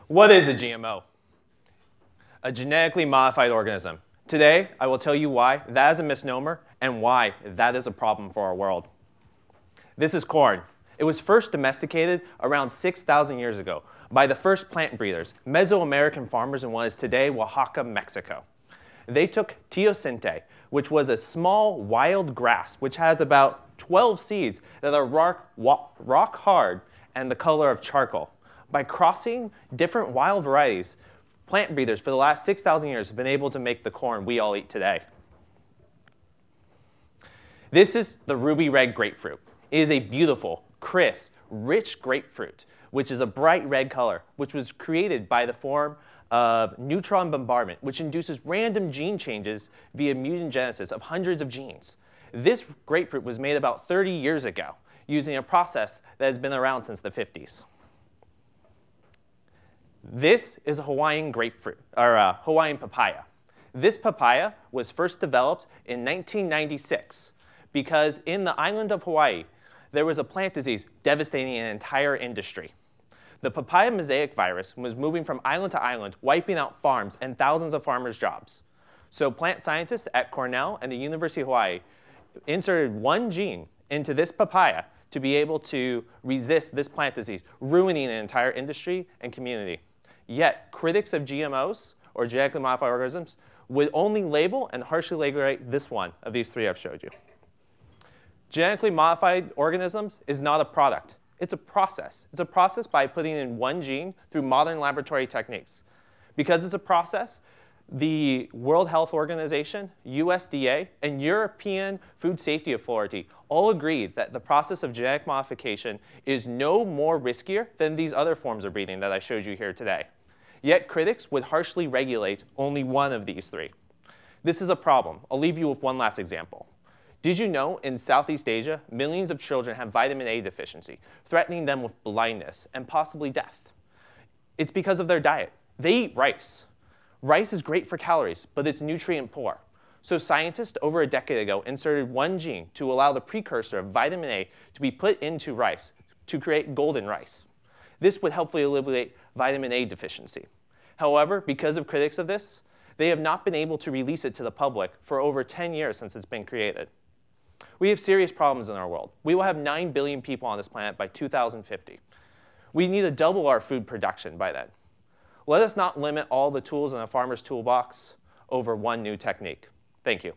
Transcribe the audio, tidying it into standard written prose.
What is a GMO? A genetically modified organism. Today, I will tell you why that is a misnomer and why that is a problem for our world. This is corn. It was first domesticated around 6,000 years ago by the first plant breeders, Mesoamerican farmers in what is today Oaxaca, Mexico. They took teosinte, which was a small wild grass which has about 12 seeds that are rock hard and the color of charcoal. By crossing different wild varieties, plant breeders for the last 6,000 years have been able to make the corn we all eat today. This is the ruby red grapefruit. It is a beautiful, crisp, rich grapefruit, which is a bright red color, which was created by the form of neutron bombardment, which induces random gene changes via mutagenesis of hundreds of genes. This grapefruit was made about 30 years ago using a process that has been around since the 50s. This is a Hawaiian grapefruit, or a Hawaiian papaya. This papaya was first developed in 1996 because in the island of Hawaii, there was a plant disease devastating an entire industry. The papaya mosaic virus was moving from island to island, wiping out farms and thousands of farmers' jobs. So plant scientists at Cornell and the University of Hawaii inserted one gene into this papaya to be able to resist this plant disease, ruining an entire industry and community. Yet, critics of GMOs, or genetically modified organisms, would only label and harshly regulate this one of these three I've showed you. Genetically modified organisms is not a product. It's a process. It's a process by putting in one gene through modern laboratory techniques. Because it's a process, the World Health Organization, USDA, and European Food Safety Authority all agreed that the process of genetic modification is no more riskier than these other forms of breeding that I showed you here today. Yet critics would harshly regulate only one of these three. This is a problem. I'll leave you with one last example. Did you know in Southeast Asia, millions of children have vitamin A deficiency, threatening them with blindness and possibly death? It's because of their diet. They eat rice. Rice is great for calories, but it's nutrient poor. So scientists over a decade ago inserted one gene to allow the precursor of vitamin A to be put into rice to create golden rice. This would helpfully eliminate vitamin A deficiency. However, because of critics of this, they have not been able to release it to the public for over 10 years since it's been created. We have serious problems in our world. We will have 9 billion people on this planet by 2050. We need to double our food production by then. Let us not limit all the tools in a farmer's toolbox over one new technique. Thank you.